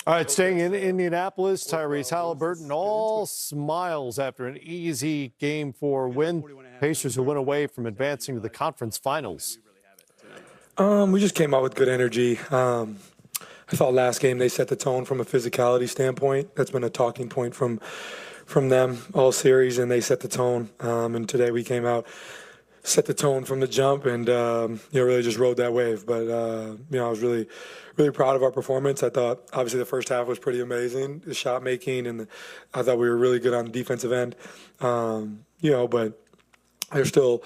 All right, staying in Indianapolis, Tyrese Haliburton all smiles after an easy Game 4 win. Pacers who went away from advancing to the conference finals. We just came out with good energy. I thought last game they set the tone from a physicality standpoint. That's been a talking point from them all series, and they set the tone. And today we came out, set the tone from the jump, and really just rode that wave. But I was really proud of our performance. I thought obviously the first half was pretty amazing, the shot making, and I thought we were really good on the defensive end. But there's still.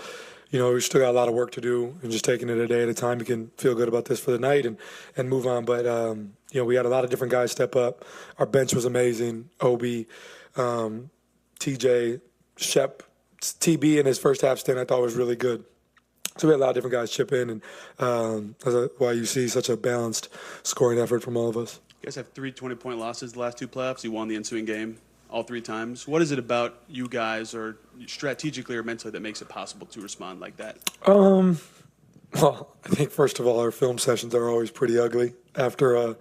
We still got a lot of work to do, and just taking it a day at a time, you can feel good about this for the night and move on. But, we had a lot of different guys step up. Our bench was amazing. Obi, TJ, Shep, TB in his first half stint I thought was really good. So we had a lot of different guys chip in, and that's why you see such a balanced scoring effort from all of us. You guys have 3 20-point losses the last 2 playoffs. You won the ensuing game all 3 times. What is it about you guys, or strategically or mentally, that makes it possible to respond like that? Well, I think first of all, our film sessions are always pretty ugly after a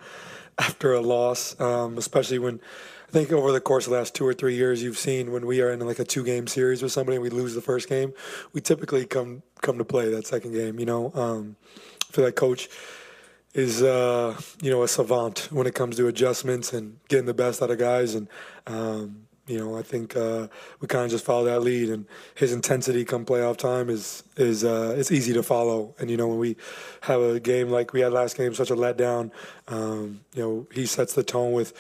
loss, especially when I think over the course of the last 2 or 3 years, you've seen when we are in like a 2-game series with somebody and we lose the first game, we typically come to play that second game. I feel like Coach is a savant when it comes to adjustments and getting the best out of guys, and I think we kind of just follow that lead, and his intensity come playoff time is it's easy to follow. And when we have a game like we had last game, such a letdown, he sets the tone with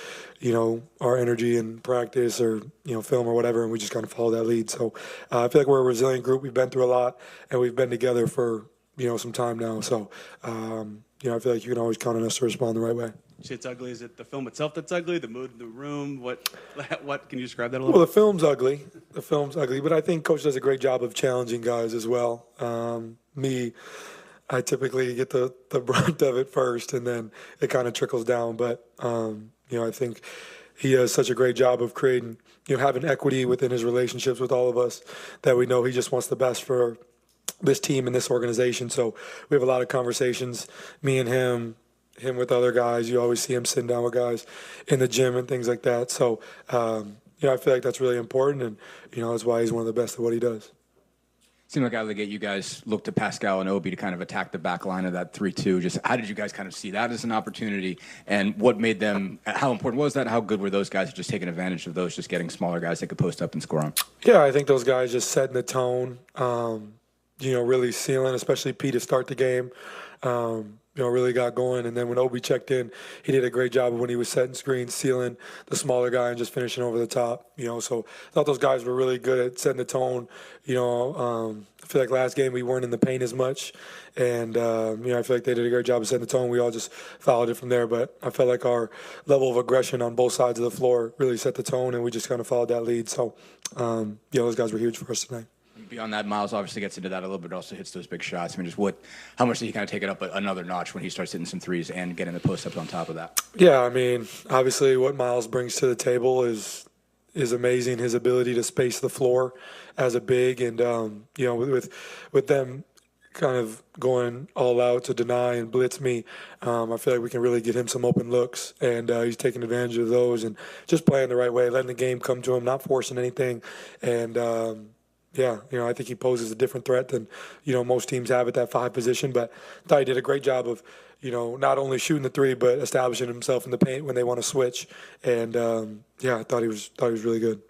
our energy in practice or film or whatever, and we just kind of follow that lead. So I feel like we're a resilient group. We've been through a lot, and we've been together for some time now. So I feel like you can always count on us to respond the right way. It's ugly. Is it the film itself that's ugly? The mood in the room? What can you describe that a little? Well, the film's ugly. But I think Coach does a great job of challenging guys as well. I typically get the brunt of it first, and then it kind of trickles down. But I think he does such a great job of creating, having equity within his relationships with all of us, that we know he just wants the best for this team and this organization. So we have a lot of conversations, me and him with other guys. You always see him sitting down with guys in the gym and things like that. So, I feel like that's really important, and, that's why he's one of the best at what he does. Seemed like out of the gate you guys looked to Pascal and Obi to kind of attack the back line of that 3-2. Just how did you guys kind of see that as an opportunity, and what made them, how important was that? How good were those guys at just taking advantage of those, just getting smaller guys that could post up and score on? Yeah, I think those guys just setting the tone, really sealing, especially Pete to start the game. Really got going. And then when Obi checked in, he did a great job of when he was setting screens, sealing the smaller guy and just finishing over the top. So I thought those guys were really good at setting the tone. I feel like last game we weren't in the paint as much. And, I feel like they did a great job of setting the tone. We all just followed it from there. But I felt like our level of aggression on both sides of the floor really set the tone, and we just kind of followed that lead. So, those guys were huge for us tonight. Beyond that, Miles obviously gets into that a little bit, also hits those big shots. I mean, how much did he kind of take it up another notch when he starts hitting some threes and getting the post-ups on top of that? Yeah, I mean, obviously what Miles brings to the table is amazing. His ability to space the floor as a big, and, with them kind of going all out to deny and blitz me, I feel like we can really get him some open looks, and he's taking advantage of those and just playing the right way, letting the game come to him, not forcing anything, and I think he poses a different threat than, most teams have at that 5 position. But I thought he did a great job of, not only shooting the 3, but establishing himself in the paint when they want to switch. And, I thought he was really good.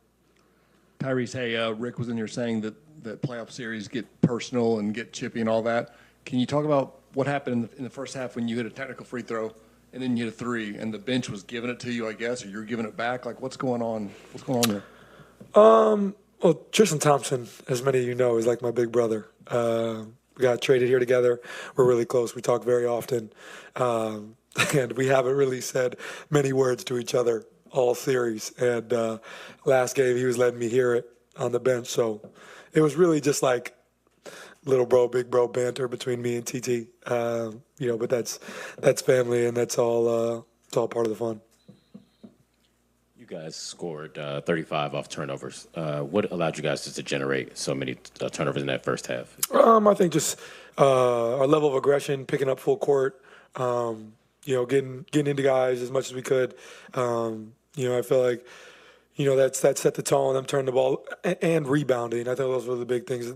Tyrese, hey, Rick was in here saying that playoff series get personal and get chippy and all that. Can you talk about what happened in the first half when you hit a technical free throw and then you hit a 3 and the bench was giving it to you, I guess, or you're giving it back? Like, what's going on? What's going on there? Well, Tristan Thompson, as many of you know, is like my big brother. We got traded here together. We're really close. We talk very often. And we haven't really said many words to each other all series. And last game, he was letting me hear it on the bench. So it was really just like little bro, big bro banter between me and TT. But that's family, and that's all it's all part of the fun. You guys scored 35 off turnovers. What allowed you guys to generate so many turnovers in that first half? I think just our level of aggression, picking up full court, getting into guys as much as we could. I feel like, that set the tone. Them turning the ball and rebounding. I think those were the big things.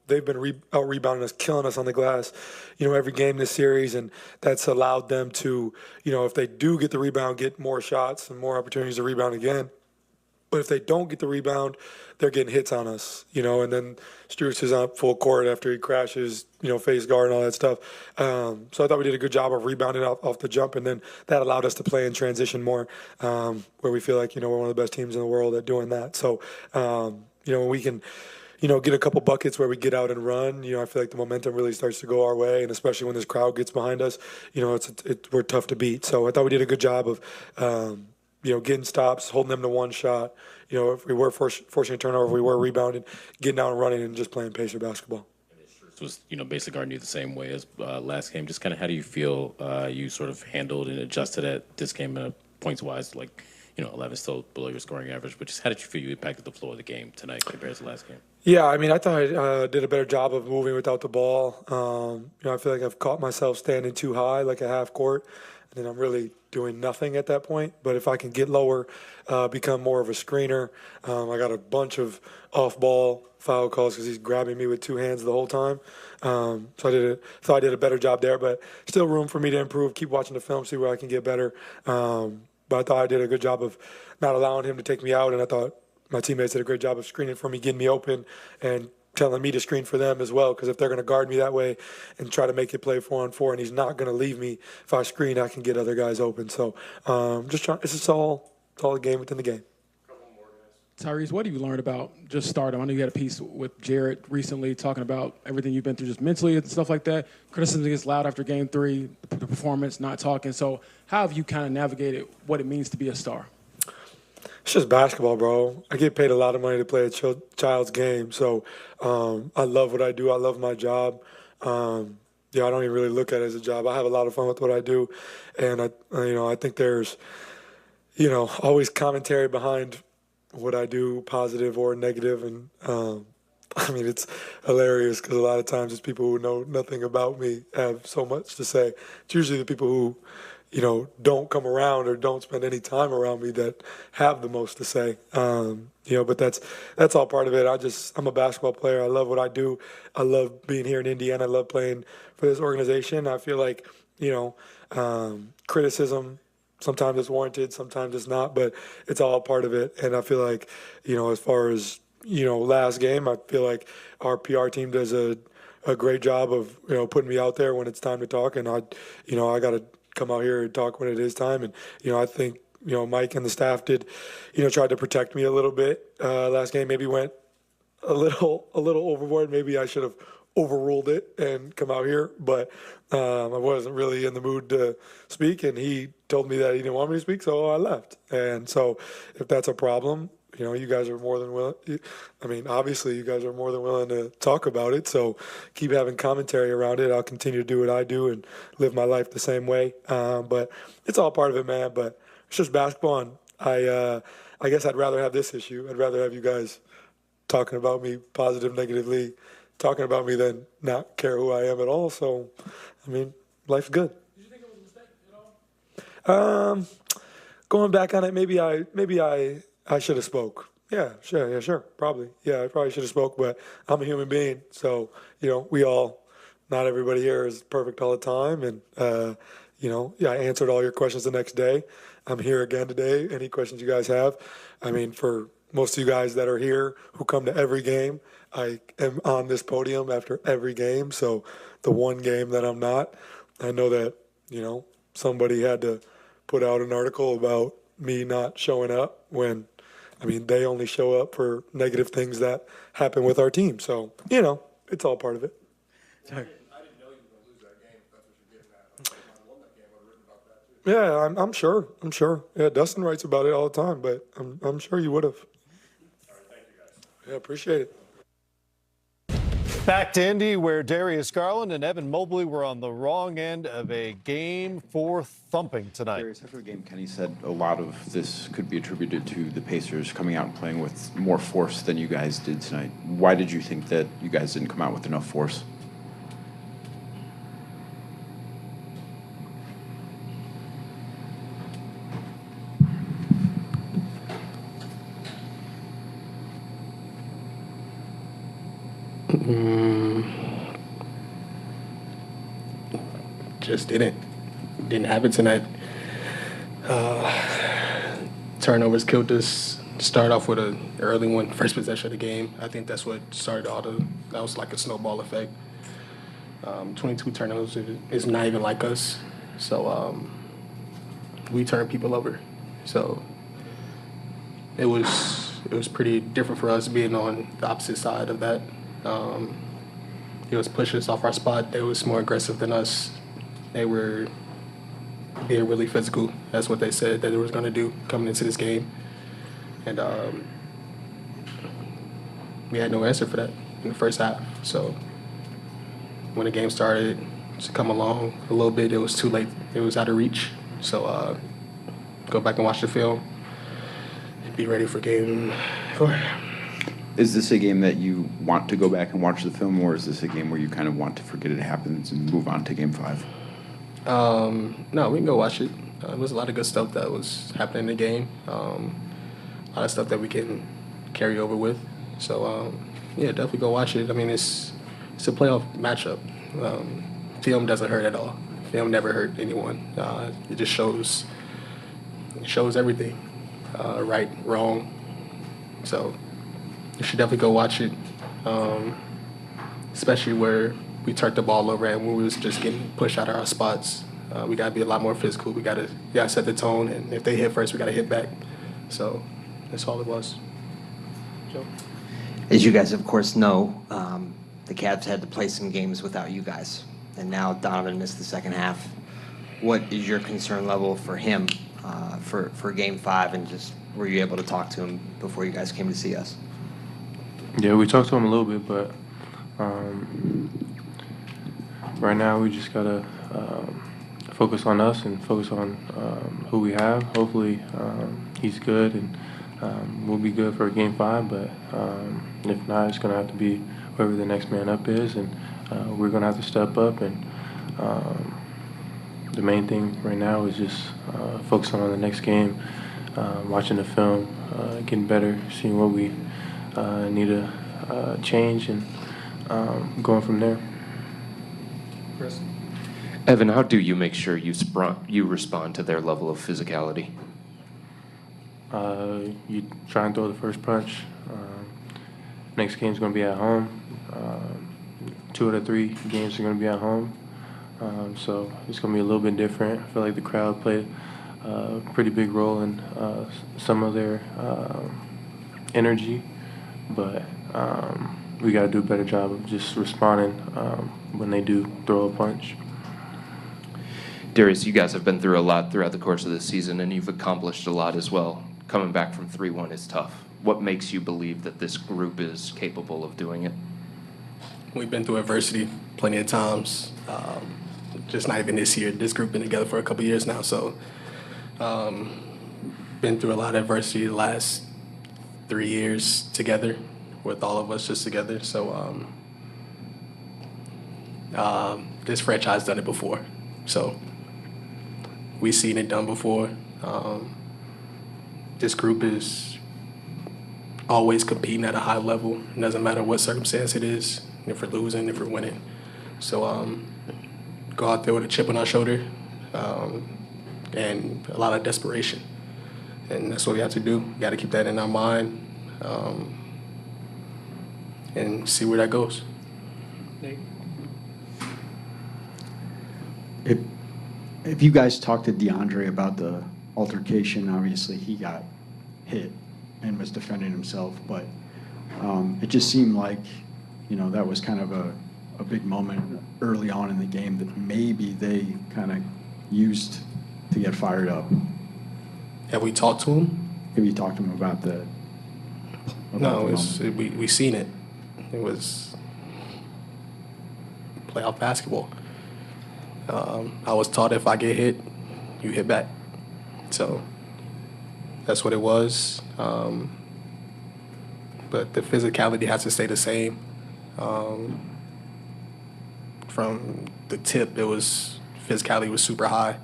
They've been out rebounding us, killing us on the glass, every game this series, and that's allowed them to, if they do get the rebound, get more shots and more opportunities to rebound again. But if they don't get the rebound, they're getting hits on us, and then Strus is on full court after he crashes, face guard and all that stuff. So I thought we did a good job of rebounding off the jump, and then that allowed us to play in transition more, where we feel like, we're one of the best teams in the world at doing that. So, when we can, get a couple buckets where we get out and run, I feel like the momentum really starts to go our way, and especially when this crowd gets behind us, we're tough to beat. So I thought we did a good job of, getting stops, holding them to one shot. If we were forcing a turnover, we were rebounding, getting out and running, and just playing pacer basketball. Was basically guarding you the same way as last game. Just kind of how do you feel you sort of handled and adjusted at this game points wise? 11 still below your scoring average, but just how did you feel you impacted the flow of the game tonight compared to last game? Yeah, I thought I did a better job of moving without the ball. I feel like I've caught myself standing too high, like a half court, and then I'm really doing nothing at that point. But if I can get lower, become more of a screener, I got a bunch of off-ball foul calls because he's grabbing me with two hands the whole time. So I did a better job there, but still room for me to improve. Keep watching the film, see where I can get better. But I thought I did a good job of not allowing him to take me out, and I thought my teammates did a great job of screening for me, getting me open, and telling me to screen for them as well, because if they're going to guard me that way and try to make it play 4-on-4, and he's not going to leave me, if I screen, I can get other guys open. So it's all a game within the game. Tyrese, what have you learned about just stardom? I know you had a piece with Jared recently talking about everything you've been through just mentally and stuff like that. Criticism gets loud after Game 3, the performance, not talking. So how have you kind of navigated what it means to be a star? It's just basketball, bro. I get paid a lot of money to play a child's game. So I love what I do. I love my job. I don't even really look at it as a job. I have a lot of fun with what I do. And, I think there's, always commentary behind what I do, positive or negative, and it's hilarious because a lot of times it's people who know nothing about me have so much to say. It's usually the people who, don't come around or don't spend any time around me that have the most to say. But that's all part of it. I'm a basketball player. I love what I do. I love being here in Indiana. I love playing for this organization. I feel like, criticism, sometimes it's warranted, sometimes it's not, but it's all part of it. And I feel like, as far as, last game, I feel like our PR team does a great job of, putting me out there when it's time to talk. And I got to come out here and talk when it is time. And, I think, Mike and the staff did, tried to protect me a little bit last game. Maybe went a little overboard. Maybe I should have overruled it and come out here, but I wasn't really in the mood to speak, and he told me that he didn't want me to speak, so I left. And so if that's a problem, you guys are more than willing. Obviously you guys are more than willing to talk about it, so keep having commentary around it. I'll continue to do what I do and live my life the same way. But it's all part of it, man. But it's just basketball, and I guess I'd rather have this issue. I'd rather have you guys talking about me positive, negatively, talking about me than not care who I am at all. So, life's good. Did you think it was a mistake at all? Going back on it, maybe I should have spoke. Yeah, sure, probably. Yeah, I probably should have spoke, but I'm a human being. So, not everybody here is perfect all the time. And, I answered all your questions the next day. I'm here again today. Any questions you guys have? For most of you guys that are here who come to every game, I am on this podium after every game. So the one game that I'm not, I know that, somebody had to put out an article about me not showing up when, they only show up for negative things that happen with our team. So, it's all part of it. I didn't know you were going to lose that game. That's what you're getting at. If I won that game, I would have written about that too. Yeah, I'm sure. Yeah, Dustin writes about it all the time, but I'm sure you would have. All right, thank you guys. Yeah, appreciate it. Back to Indy, where Darius Garland and Evan Mobley were on the wrong end of a Game 4 thumping tonight. Darius, after the game, Kenny said a lot of this could be attributed to the Pacers coming out and playing with more force than you guys did tonight. Why did you think that you guys didn't come out with enough force? Just didn't have it tonight. Turnovers killed us. Start off with an early one, first possession of the game. I think that's what started that was like a snowball effect. 22 turnovers is not even like us. So we turn people over. So it was pretty different for us being on the opposite side of that. It was pushing us off our spot. They was more aggressive than us. They were being really physical. That's what they said that they was going to do coming into this game. And we had no answer for that in the first half. So when the game started to come along a little bit, it was too late. It was out of reach. So go back and watch the film and be ready for game 4. Is this a game that you want to go back and watch the film, or is this a game where you kind of want to forget it happens and move on to game 5? No, we can go watch it. There was a lot of good stuff that was happening in the game. A lot of stuff that we can carry over with. So, yeah, definitely go watch it. I mean, it's a playoff matchup. Film doesn't hurt at all. Film never hurt anyone. It just shows everything, right, wrong. So you should definitely go watch it, especially where we turned the ball over and when we was just getting pushed out of our spots. We got to be a lot more physical. We got to set the tone, and if they hit first, we got to hit back. So that's all it was. Joe? As you guys, of course, know, the Cavs had to play some games without you guys, and now Donovan missed the second half. What is your concern level for him for Game 5, and just were you able to talk to him before you guys came to see us? Yeah, we talked to him a little bit, but right now we just gotta focus on us and focus on who we have. Hopefully he's good and we'll be good for Game 5, but if not, it's gonna have to be whoever the next man up is, and we're gonna have to step up. And the main thing right now is just focusing on the next game, watching the film, getting better, seeing what we need to change, and going from there. Chris? Evan, how do you make sure you respond to their level of physicality? You try and throw the first punch. Next game's going to be at home. 2 out of 3 games are going to be at home. So it's going to be a little bit different. I feel like the crowd played a pretty big role in some of their energy, but we got to do a better job of just responding when they do throw a punch. Darius, you guys have been through a lot throughout the course of this season, and you've accomplished a lot as well. Coming back from 3-1 is tough. What makes you believe that this group is capable of doing it? We've been through adversity plenty of times. Just not even this year. This group been together for a couple years now, so been through a lot of adversity the last 3 years together, with all of us just together. So this franchise done it before, so we've seen it done before. This group is always competing at a high level. It doesn't matter what circumstance it is, if we're losing, if we're winning. So go out there with a chip on our shoulder and a lot of desperation. And that's what we have to do. We got to keep that in our mind and see where that goes. Nate? If you guys talked to DeAndre about the altercation, obviously he got hit and was defending himself, but it just seemed like, that was kind of a big moment early on in the game that maybe they kind of used to get fired up. Have we talked to him? Have you talked to him about the No, we seen it. It was playoff basketball. I was taught if I get hit, you hit back. So that's what it was. But the physicality has to stay the same. From the tip, physicality was super high.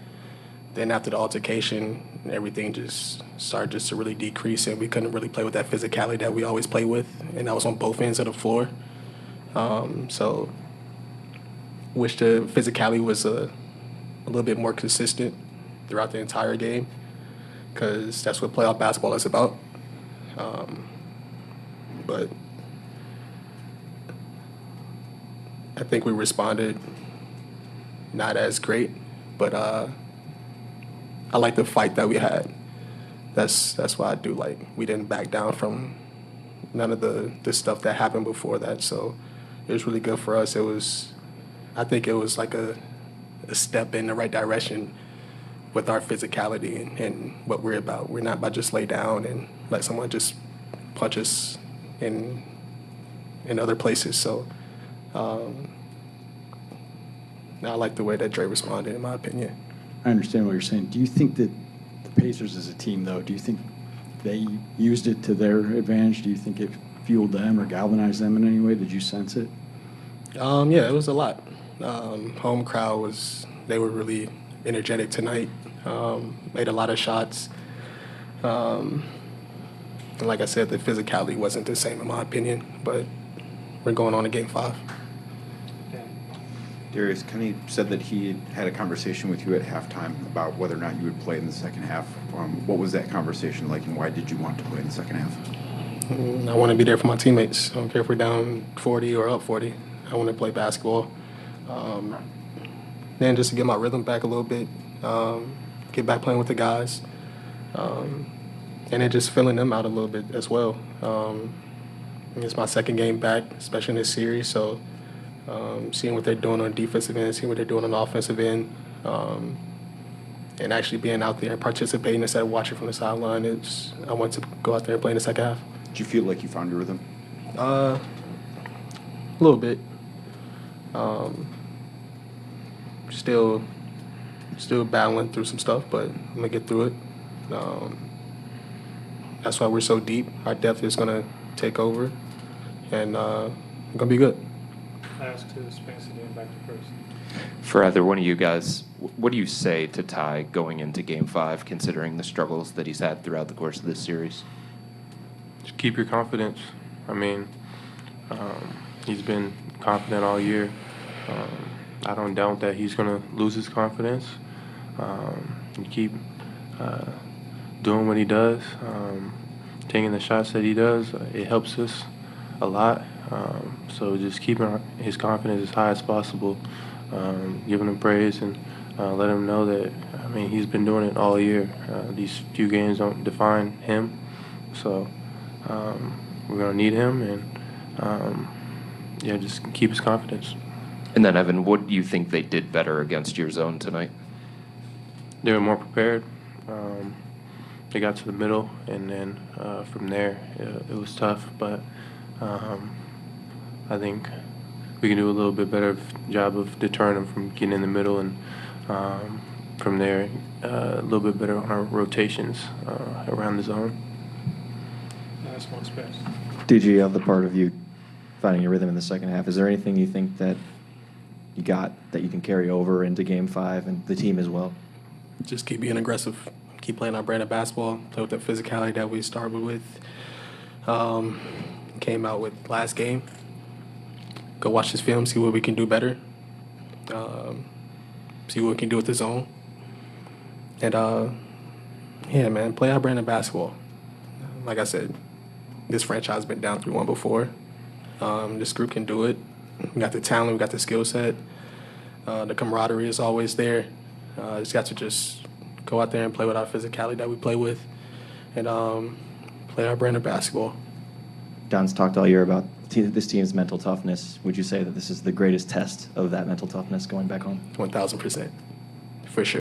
Then after the altercation, everything just started to really decrease, and we couldn't really play with that physicality that we always play with, and that was on both ends of the floor. So wish the physicality was a little bit more consistent throughout the entire game, because that's what playoff basketball is about. But I think we responded not as great, but I like the fight that we had. That's why I do like we didn't back down from none of the stuff that happened before that. So it was really good for us. I think it was like a step in the right direction with our physicality and what we're about. We're not about just lay down and let someone just punch us in other places. So I like the way that Dre responded, in my opinion. I understand what you're saying. Do you think that the Pacers as a team, though, do you think they used it to their advantage? Do you think it fueled them or galvanized them in any way? Did you sense it? Yeah, it was a lot. Home crowd they were really energetic tonight. Made a lot of shots. And like I said, the physicality wasn't the same in my opinion, but we're going on to Game 5. Darius, Kenny said that he had a conversation with you at halftime about whether or not you would play in the second half. What was that conversation like, and why did you want to play in the second half? I want to be there for my teammates. I don't care if we're down 40 or up 40. I want to play basketball. Then just to get my rhythm back a little bit, get back playing with the guys, and then just filling them out a little bit as well. It's my second game back, especially in this series, so seeing what they're doing on the defensive end, seeing what they're doing on the offensive end, and actually being out there and participating instead of watching from the sideline, I want to go out there and play in the second half. Did you feel like you found your rhythm? A little bit. Still battling through some stuff, but I'm gonna get through it. That's why we're so deep. Our depth is gonna take over, and it's gonna be good. Last two, Spencer, then back to first. For either one of you guys, what do you say to Ty going into Game 5, considering the struggles that he's had throughout the course of this series? Just keep your confidence. I mean, he's been confident all year. I don't doubt that he's going to lose his confidence. And keep doing what he does, taking the shots that he does. It helps us a lot. So just keeping his confidence as high as possible, giving him praise and let him know that, I mean, he's been doing it all year. These few games don't define him. So we're going to need him, and just keep his confidence. And then, Evan, what do you think they did better against your zone tonight? They were more prepared. They got to the middle, and then from there, it was tough. But I think we can do a little bit better job of deterring them from getting in the middle, and from there, a little bit better on our rotations around the zone. Last one, Spence. DG, on the part of you finding your rhythm in the second half, is there anything you think that you got that you can carry over into Game 5 and the team as well? Just keep being aggressive, keep playing our brand of basketball, play with that physicality that we started with, came out with last game. Go watch this film, see what we can do better, see what we can do with the zone. And, man, play our brand of basketball. Like I said, this franchise has been down 3-1 before. This group can do it. We got the talent, we got the skill set. The camaraderie is always there. Just got to just go out there and play with our physicality that we play with, and play our brand of basketball. Don's talked all year about this team's mental toughness. Would you say that this is the greatest test of that mental toughness going back home? 1,000%, for sure.